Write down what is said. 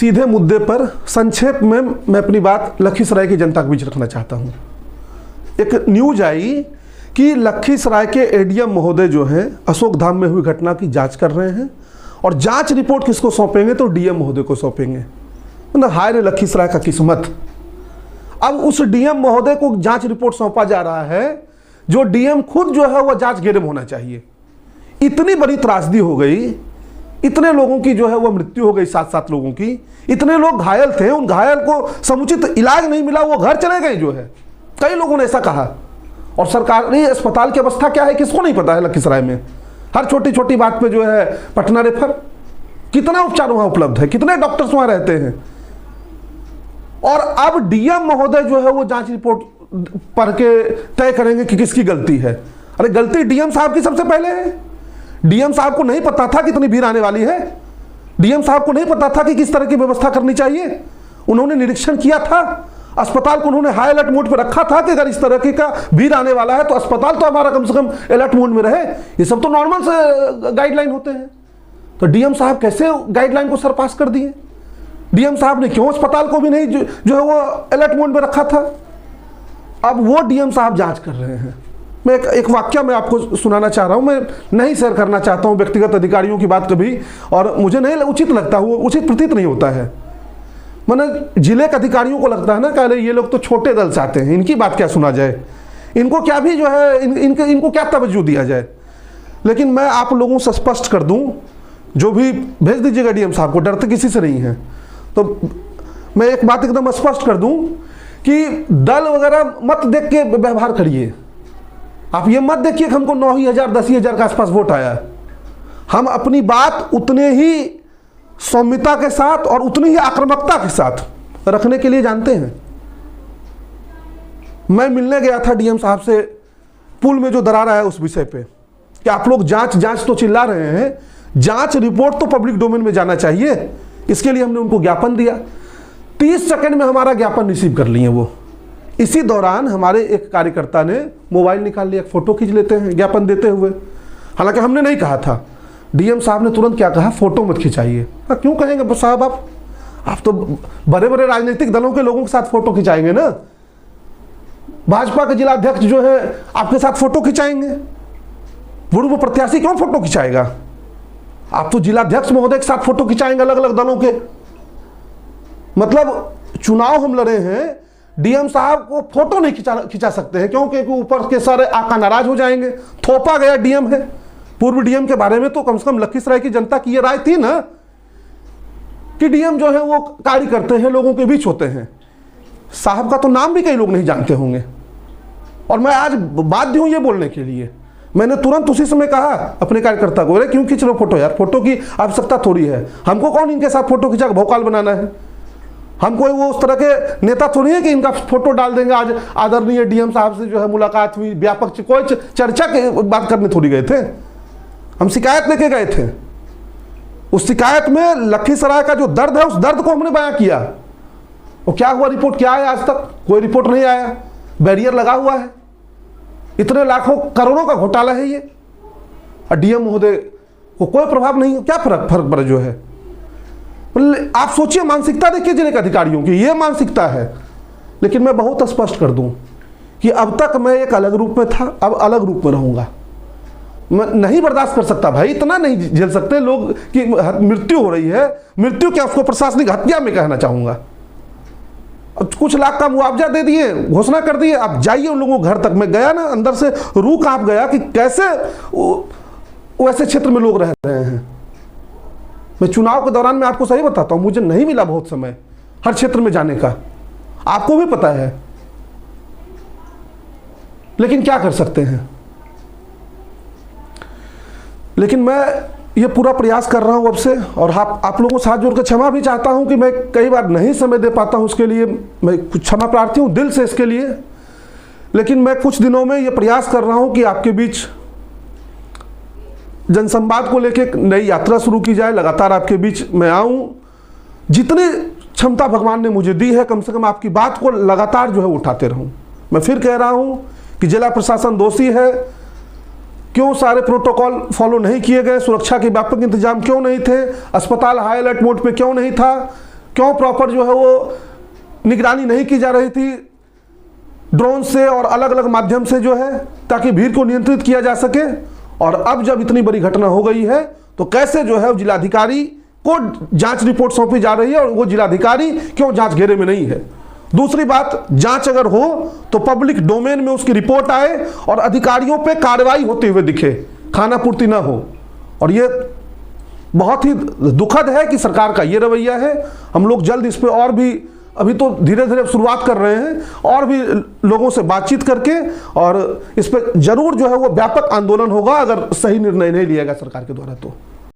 सीधे मुद्दे पर संक्षेप में मैं अपनी बात लखीसराय की जनता के बीच रखना चाहता हूं। एक न्यूज आई कि लखीसराय के एडीएम महोदय जो हैं अशोक धाम में हुई घटना की जांच कर रहे हैं और जांच रिपोर्ट किसको सौंपेंगे तो डीएम महोदय को सौंपेंगे। मतलब हाय रे लखीसराय का किस्मत। अब उस डीएम महोदय को जांच रिपोर्ट सौंपा जा रहा है जो डीएम खुद जो है वह जांच घेरे में होना चाहिए। इतनी बड़ी त्रासदी हो गई, इतने लोगों की जो है वह मृत्यु हो गई, 7 लोगों की, इतने लोग घायल थे, उन घायल को समुचित इलाज नहीं मिला, वो घर चले गए जो है। कई लोगों ने ऐसा कहा। और सरकारी अस्पताल की अवस्था क्या है किसको नहीं पता है। लखीसराय में हर छोटी छोटी बात पे जो है पटना रेफर, कितना उपचार वहां उपलब्ध है, कितने डॉक्टर्स वहां रहते हैं। और अब डीएम महोदय जो है वो जांच रिपोर्ट पढ़ के तय करेंगे कि किसकी गलती है। अरे गलती डीएम साहब की सबसे पहले है। डीएम साहब को नहीं पता था कि इतनी भीड़ आने वाली है। डीएम साहब को नहीं पता था कि किस तरह की व्यवस्था करनी चाहिए। उन्होंने निरीक्षण किया था, अस्पताल को उन्होंने हाई अलर्ट मोड पर रखा था कि अगर इस तरह की का भीड़ आने वाला है तो अस्पताल तो हमारा कम से कम अलर्ट मोड में रहे। ये सब तो नॉर्मल से गाइडलाइन होते हैं। तो डीएम साहब कैसे गाइडलाइन को सरपास कर दिए। डीएम साहब ने क्यों अस्पताल को भी नहीं जो है वो अलर्ट मोड में रखा था। अब वो डीएम साहब जांच कर रहे हैं। मैं एक वाक्य मैं आपको सुनाना चाह रहा हूं। मैं नहीं शेयर करना चाहता हूं व्यक्तिगत अधिकारियों की बात कभी, और मुझे नहीं उचित लगता, वो उचित प्रतीत नहीं होता है। मैंने जिले के अधिकारियों को लगता है ना कि ये लोग तो छोटे दल से आते हैं, इनकी बात क्या सुना जाए, इनको क्या भी जो है इनको क्या तवज्जो दिया जाए। लेकिन मैं आप लोगों से स्पष्ट कर दूं, जो भी भेज दीजिएगा डीएम साहब को, डरते किसी से नहीं है। तो मैं एक बात एकदम स्पष्ट कर दूं कि दल वगैरह मत देख के व्यवहार करिए। आप ये मत देखिए कि हमको 9,000 10,000 के आसपास वोट आया। हम अपनी बात उतने ही सौम्यता के साथ और उतनी ही आक्रामकता के साथ रखने के लिए जानते हैं। मैं मिलने गया था डीएम साहब से पुल में जो दरार आया उस विषय पे कि आप लोग जांच तो चिल्ला रहे हैं, जांच रिपोर्ट तो पब्लिक डोमेन में जाना चाहिए। इसके लिए हमने उनको ज्ञापन दिया। 30 सेकंड में हमारा ज्ञापन रिसीव कर लिए वो। इसी दौरान हमारे एक कार्यकर्ता ने मोबाइल निकाल लिया, फोटो खींच लेते हैं ज्ञापन देते हुए। हालांकि हमने नहीं कहा था। डीएम साहब ने तुरंत क्या कहा, फोटो मत खिंचाइए। हाँ क्यों कहेंगे साहब, आप तो बड़े बड़े राजनीतिक दलों के लोगों के साथ फोटो खिंचाएंगे ना। भाजपा के जिला अध्यक्ष जो है आपके साथ फोटो खिंचाएंगे, पूर्व प्रत्याशी क्यों फोटो खिंचाएगा। आप तो जिलाध्यक्ष महोदय के साथ फोटो खिंचाएंगे अलग अलग दलों के। मतलब चुनाव हम लड़े हैं, डीएम साहब को फोटो नहीं खिंचा सकते हैं क्योंकि ऊपर के सारे आका नाराज हो जाएंगे। थोपा गया डीएम है। पूर्व डीएम के बारे में तो कम से कम लखीसराय की जनता की ये राय थी ना कि डीएम जो है वो कार्य करते हैं, लोगों के बीच होते हैं। साहब का तो नाम भी कई लोग नहीं जानते होंगे। और मैं आज बाध्य हूं ये बोलने के लिए। मैंने तुरंत उसी समय कहा अपने कार्यकर्ता को, अरे क्यों खींच लो फोटो यार, फोटो की आवश्यकता थोड़ी है। हमको कौन इनके साथ फोटो खिंचा के भौकाल बनाना है। हम कोई वो उस तरह के नेता थोड़ी है कि इनका फोटो डाल देंगे। आज आदरणीय डीएम साहब से जो है मुलाकात हुई, व्यापक कोई चर्चा की बात करने थोड़ी गए थे। हम शिकायत लेके गए थे। उस शिकायत में लखीसराय का जो दर्द है उस दर्द को हमने बयां किया। और क्या हुआ, रिपोर्ट क्या है, आज तक कोई रिपोर्ट नहीं आया। बैरियर लगा हुआ है, इतने लाखों करोड़ों का घोटाला है ये, और डीएम महोदय को कोई प्रभाव नहीं। क्या फर्क पड़ा जो है। आप सोचिए, मानसिकता देखिए जिले के अधिकारियों की, ये मानसिकता है। लेकिन मैं बहुत स्पष्ट कर दूं कि अब तक मैं एक अलग रूप में था, अब अलग रूप में रहूंगा। मैं नहीं बर्दाश्त कर सकता भाई, इतना नहीं झेल सकते लोग कि मृत्यु हो रही है। मृत्यु क्या, उसको प्रशासनिक हत्या में कहना चाहूंगा। कुछ लाख का मुआवजा दे दिए, घोषणा कर दिए, आप जाइए उन लोगों घर तक। मैं गया ना, अंदर से रूह कांप गया कि कैसे वैसे क्षेत्र में लोग रह रहे हैं। मैं चुनाव के दौरान मैं आपको सही बताता हूं, मुझे नहीं मिला बहुत समय हर क्षेत्र में जाने का, आपको भी पता है। लेकिन क्या कर सकते हैं। लेकिन मैं ये पूरा प्रयास कर रहा हूं अब से, और आप लोगों के साथ जोड़कर क्षमा भी चाहता हूं कि मैं कई बार नहीं समय दे पाता हूं। उसके लिए मैं कुछ क्षमा प्रार्थी हूं दिल से इसके लिए। लेकिन मैं कुछ दिनों में ये प्रयास कर रहा हूं कि आपके बीच जनसंवाद को लेकर एक नई यात्रा शुरू की जाए। लगातार आपके बीच मैं आऊं, जितनी क्षमता भगवान ने मुझे दी है, कम से कम आपकी बात को लगातार जो है उठाते रहूं। मैं फिर कह रहा हूं कि जिला प्रशासन दोषी है। क्यों सारे प्रोटोकॉल फॉलो नहीं किए गए, सुरक्षा के व्यापक इंतजाम क्यों नहीं थे, अस्पताल हाई अलर्ट मोड पे क्यों नहीं था, क्यों प्रॉपर जो है वो निगरानी नहीं की जा रही थी ड्रोन से और अलग अलग माध्यम से जो है, ताकि भीड़ को नियंत्रित किया जा सके। और अब जब इतनी बड़ी घटना हो गई है तो कैसे जो है जिलाधिकारी को जांच रिपोर्ट सौंपी जा रही है और वो जिलाधिकारी क्यों जांच घेरे में नहीं है। दूसरी बात, जांच अगर हो तो पब्लिक डोमेन में उसकी रिपोर्ट आए और अधिकारियों पे कार्रवाई होते हुए दिखे, खानापूर्ति ना हो। और ये बहुत ही दुखद है कि सरकार का ये रवैया है। हम लोग जल्द इस पे और भी, अभी तो धीरे धीरे शुरुआत कर रहे हैं, और भी लोगों से बातचीत करके और इस पे जरूर जो है वो व्यापक आंदोलन होगा अगर सही निर्णय नहीं लिया गया सरकार के द्वारा तो।